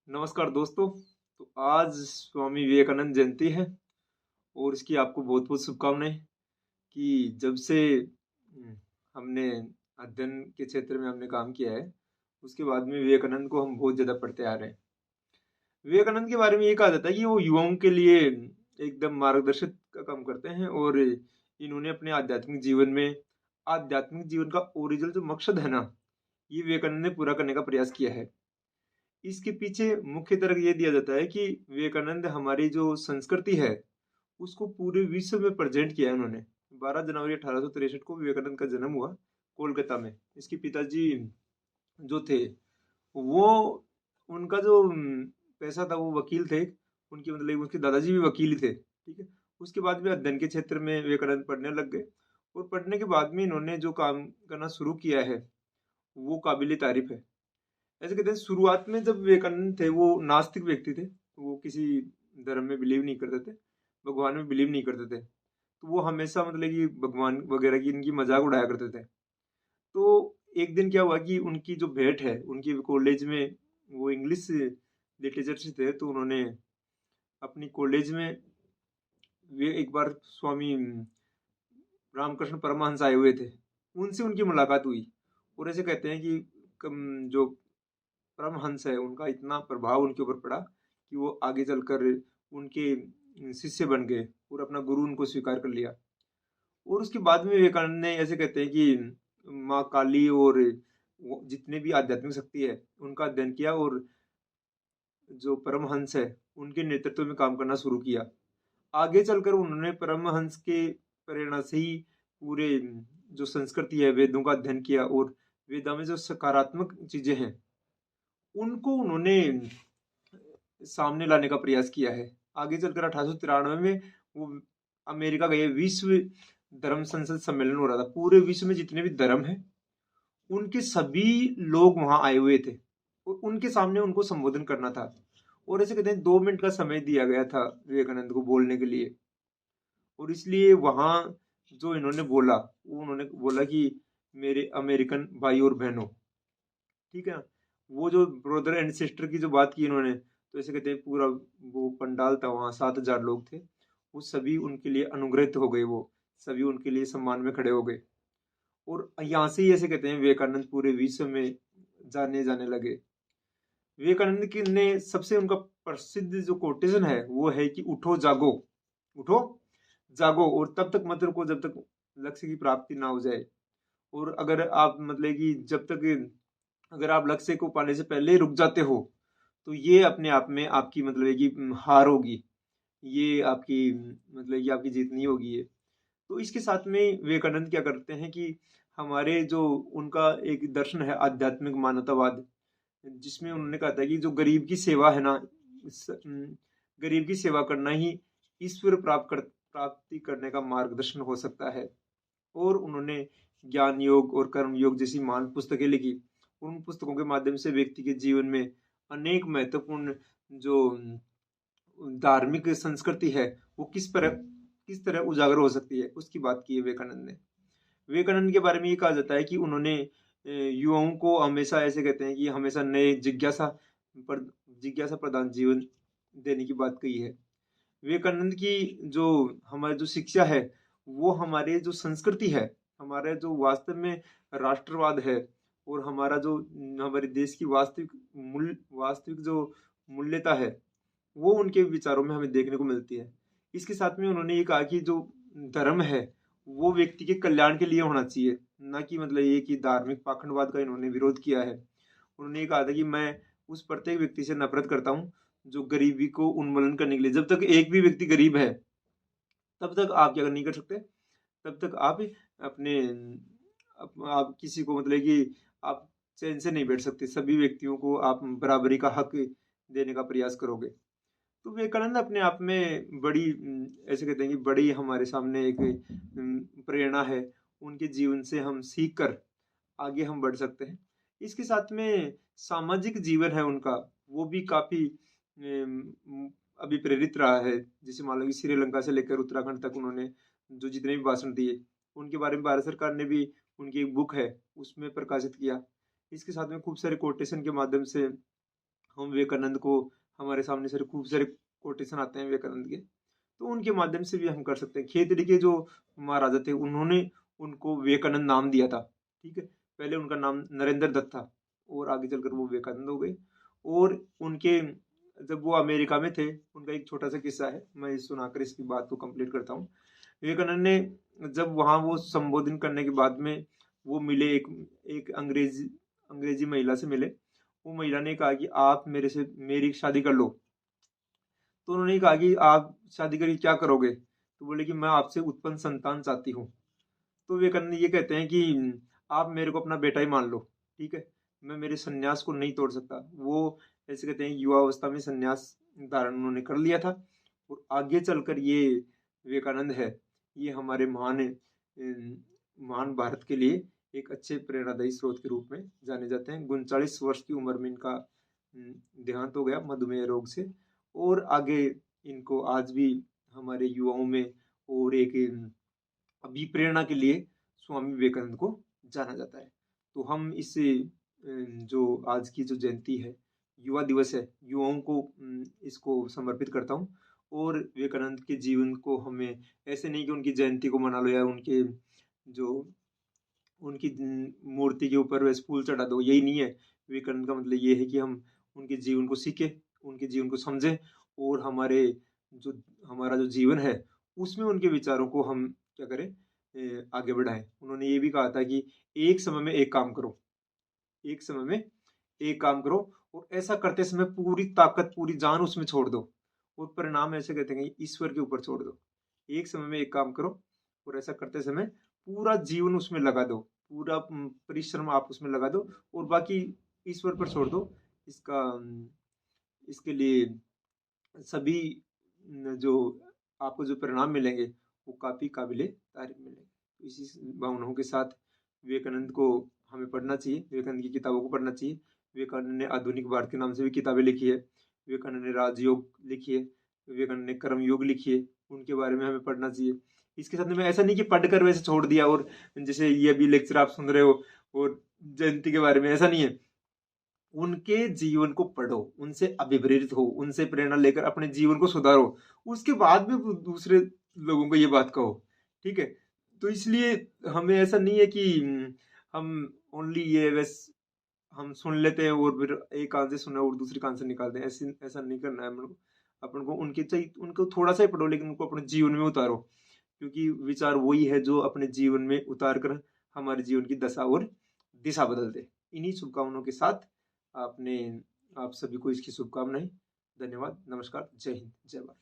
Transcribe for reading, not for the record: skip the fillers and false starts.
नमस्कार दोस्तों। तो आज स्वामी विवेकानंद जयंती है और इसकी आपको बहुत बहुत शुभकामनाएं कि जब से हमने अध्ययन के क्षेत्र में हमने काम किया है उसके बाद में विवेकानंद को हम बहुत ज़्यादा पढ़ते आ रहे हैं। विवेकानंद के बारे में ये कहा जाता है कि वो युवाओं के लिए एकदम मार्गदर्शक का काम करते हैं और इन्होंने अपने आध्यात्मिक जीवन का ओरिजिनल जो मकसद है ना, ये विवेकानंद ने पूरा करने का प्रयास किया है। इसके पीछे मुख्य तर्क ये दिया जाता है कि विवेकानंद हमारी जो संस्कृति है उसको पूरे विश्व में प्रेजेंट किया है उन्होंने। 12 जनवरी 1863 को विवेकानंद का जन्म हुआ कोलकाता में। इसके पिताजी जो थे वो उनका जो पैसा था वो वकील थे। उनके मतलब उसके दादाजी भी वकील ही थे, ठीक है। उसके बाद भी अध्ययन के क्षेत्र में विवेकानंद पढ़ने लग गए और पढ़ने के बाद में इन्होंने जो काम करना शुरू किया है वो काबिल तारीफ है। ऐसे कहते हैं शुरुआत में जब विवेकानंद थे वो नास्तिक व्यक्ति थे, वो किसी धर्म में बिलीव नहीं करते थे, भगवान में बिलीव नहीं करते थे। तो वो हमेशा मतलब कि भगवान वगैरह की इनकी मजाक उड़ाया करते थे। तो एक दिन क्या हुआ कि उनकी जो भेंट है उनकी कॉलेज में, वो इंग्लिश लिटरेचर से थे, तो उन्होंने अपनी कॉलेज में वे एक बार स्वामी रामकृष्ण परमहंस आए हुए थे, उनसे उनकी मुलाकात हुई। और ऐसे कहते हैं कि जो परमहंस है उनका इतना प्रभाव उनके ऊपर पड़ा कि वो आगे चलकर उनके शिष्य बन गए और अपना गुरु उनको स्वीकार कर लिया। और उसके बाद में विवेकानंद ने ऐसे कहते हैं कि माँ काली और जितने भी आध्यात्मिक शक्ति है उनका अध्ययन किया और जो परमहंस है उनके नेतृत्व में काम करना शुरू किया। आगे चलकर उन्होंने परमहंस के प्रेरणा से ही पूरे जो संस्कृति है वेदों का अध्ययन किया और वेदा में जो सकारात्मक चीजें हैं उनको उन्होंने सामने लाने का प्रयास किया है। आगे चलकर 1893 में वो अमेरिका गए। विश्व धर्म संसद सम्मेलन हो रहा था, पूरे विश्व में जितने भी धर्म हैं उनके सभी लोग वहां आए हुए थे और उनके सामने उनको संबोधन करना था। और ऐसे कहते हैं 2 मिनट का समय दिया गया था विवेकानंद को बोलने के लिए। और इसलिए वहां जो इन्होंने बोला वो उन्होंने बोला कि मेरे अमेरिकन भाई और बहनों, ठीक है। वो जो ब्रदर एंड सिस्टर की जो बात की इन्होंने, तो ऐसे कहते हैं पूरा वो पंडाल था, वहाँ 7,000 लोग थे, वो सभी उनके लिए अनुग्रहित हो गए, वो सभी उनके लिए सम्मान में खड़े हो गए। और यहाँ से ही ऐसे कहते हैं विवेकानंद पूरे विश्व में जाने जाने लगे। विवेकानंद की ने सबसे उनका प्रसिद्ध जो कोटेशन है वो है कि उठो जागो, उठो जागो और तब तक मत रुको जब तक लक्ष्य की प्राप्ति ना हो जाए। और अगर आप मतलब कि जब तक अगर आप लक्ष्य को पाने से पहले ही रुक जाते हो तो ये अपने आप में आपकी मतलब है कि हार होगी, ये आपकी मतलब ये आपकी जीत नहीं होगी ये। तो इसके साथ में विवेकानंद क्या करते हैं कि हमारे जो उनका एक दर्शन है आध्यात्मिक मानवतावाद, जिसमें उन्होंने कहा था कि जो गरीब की सेवा है ना, गरीब की सेवा करना ही ईश्वर प्राप्ति करने का मार्गदर्शन हो सकता है। और उन्होंने ज्ञान योग और कर्म योग जैसी महान पुस्तकें लिखी। उन पुस्तकों के माध्यम से व्यक्ति के जीवन में अनेक महत्वपूर्ण जो धार्मिक संस्कृति है वो किस तरह उजागर हो सकती है उसकी बात की है विवेकानंद ने। विवेकानंद के बारे में ये कहा जाता है कि उन्होंने युवाओं को हमेशा ऐसे कहते हैं कि हमेशा नए जिज्ञासा प्रधान जीवन देने की बात कही है। विवेकानंद की जो हमारी जो शिक्षा है वो हमारे जो संस्कृति है, हमारे जो वास्तव में राष्ट्रवाद है और हमारा जो हमारे देश की वास्तविक जो मूल्यता है वो उनके विचारों में हमें देखने को मिलती है। इसके साथ में उन्होंने ये कहा कि जो धर्म है वो व्यक्ति के कल्याण के लिए होना चाहिए, ना कि मतलब ये कि धार्मिक पाखंडवाद का इन्होंने विरोध किया है। उन्होंने ये कहा था कि मैं उस प्रत्येक व्यक्ति से नफरत करता हूँ जो गरीबी को उन्मूलन करने के लिए, जब तक एक भी व्यक्ति गरीब है तब तक आप क्या नहीं कर सकते, तब तक आप अपने आप किसी को मतलब कि आप चैन से नहीं बैठ सकते, सभी व्यक्तियों को आप बराबरी का हक देने का प्रयास करोगे। तो विवेकानंद अपने आप में बड़ी ऐसे कहते हैं कि बड़ी हमारे सामने एक प्रेरणा है। उनके जीवन से हम सीख कर आगे हम बढ़ सकते हैं। इसके साथ में सामाजिक जीवन है उनका, वो भी काफी अभी प्रेरित रहा है। जैसे मान लो कि श्रीलंका से लेकर उत्तराखंड तक उन्होंने जो जितने भी भाषण दिए उनके बारे में भारत सरकार ने भी उनकी एक बुक है उसमें प्रकाशित किया। इसके साथ में खूब सारे कोटेशन के माध्यम से हम विवेकानंद को, हमारे सामने सारे खूब सारे कोटेशन आते हैं विवेकानंद के, तो उनके माध्यम से भी हम कर सकते हैं। खेतड़ी के जो महाराजा थे उन्होंने उनको विवेकानंद नाम दिया था, ठीक है। पहले उनका नाम नरेंद्र दत्त था और आगे चलकर वो विवेकानंद हो गए। और उनके, जब वो अमेरिका में थे, उनका एक छोटा सा किस्सा है, मैं सुनाकर इसकी बात को कंप्लीट करता हूँ। विवेकानंद ने जब वहाँ वो संबोधन करने के बाद में वो मिले, एक अंग्रेजी महिला से मिले। वो महिला ने कहा कि आप मेरी शादी कर लो। तो उन्होंने कहा कि आप शादी करके क्या करोगे? तो बोले कि मैं आपसे उत्पन्न संतान चाहती हूँ। तो विवेकानंद ये कहते हैं कि आप मेरे को अपना बेटा ही मान लो, ठीक है, मैं मेरे सन्यास को नहीं तोड़ सकता। वो ऐसे कहते हैं, युवा अवस्था में सन्यास धारण उन्होंने कर लिया था। और आगे चलकर ये विवेकानंद है, ये हमारे महान भारत के लिए एक अच्छे प्रेरणादायी स्रोत के रूप में जाने जाते हैं। 39 वर्ष की उम्र में इनका देहांत हो गया मधुमेह रोग से। और आगे इनको आज भी हमारे युवाओं में और एक अभिप्रेरणा के लिए स्वामी विवेकानंद को जाना जाता है। तो हम इस जो आज की जो जयंती है, युवा दिवस है, युवाओं को इसको समर्पित करता हूँ। और विवेकानंद के जीवन को हमें ऐसे नहीं कि उनकी जयंती को मना लो या उनके जो उनकी मूर्ति के ऊपर वैसे फूल चढ़ा दो, यही नहीं है। विवेकानंद का मतलब ये है कि हम उनके जीवन को सीखें, उनके जीवन को समझें, और हमारा जो जीवन है उसमें उनके विचारों को हम क्या करें, आगे बढ़ाएं। उन्होंने ये भी कहा था कि एक समय में एक काम करो, एक समय में एक काम करो, और ऐसा करते समय पूरी ताकत पूरी जान उसमें छोड़ दो, और परिणाम ऐसे कहते हैं कि ईश्वर के ऊपर छोड़ दो। एक समय में एक काम करो और ऐसा करते समय पूरा जीवन उसमें लगा दो, पूरा परिश्रम आप उसमें लगा दो, और बाकी ईश्वर पर छोड़ दो। इसका इसके लिए सभी जो आपको जो परिणाम मिलेंगे वो काफी काबिले तारीफ मिलेंगे। तो इसी भावनाओं के साथ विवेकानंद को हमें पढ़ना चाहिए, विवेकानंद की किताबों को पढ़ना चाहिए। विवेकानंद ने आधुनिक भारत के नाम से भी किताबें लिखी है, विवेकानंद ने राजयोग लिखी है, विवेकानंद ने कर्म योग लिखी है, उनके बारे में हमें पढ़ना चाहिए। इसके साथ में ऐसा नहीं कि पढ़कर वैसे छोड़ दिया, और जैसे ये अभी लेक्चर आप सुन रहे हो और जयंती के बारे में, ऐसा नहीं है। उनके जीवन को पढ़ो, उनसे अभिप्रेरित हो, उनसे प्रेरणा लेकर अपने जीवन को सुधारो, उसके बाद में दूसरे लोगों को ये बात कहो, ठीक है। तो इसलिए हमें ऐसा नहीं है कि हम ओनली ये बस हम सुन लेते हैं और फिर एक कान से सुना और दूसरे कान से निकालते हैं, ऐसे ऐसा नहीं करना है अपन को। अपन को उनके चाहिए, उनको थोड़ा सा ही पढ़ो, लेकिन उनको अपने जीवन में उतारो, क्योंकि विचार वही है जो अपने जीवन में उतार कर हमारे जीवन की दशा और दिशा बदल दे। इन्हीं शुभकामनाओं के साथ आपने आप सभी को इसकी शुभकामनाएं। धन्यवाद, नमस्कार, जय हिंद, जय भारत।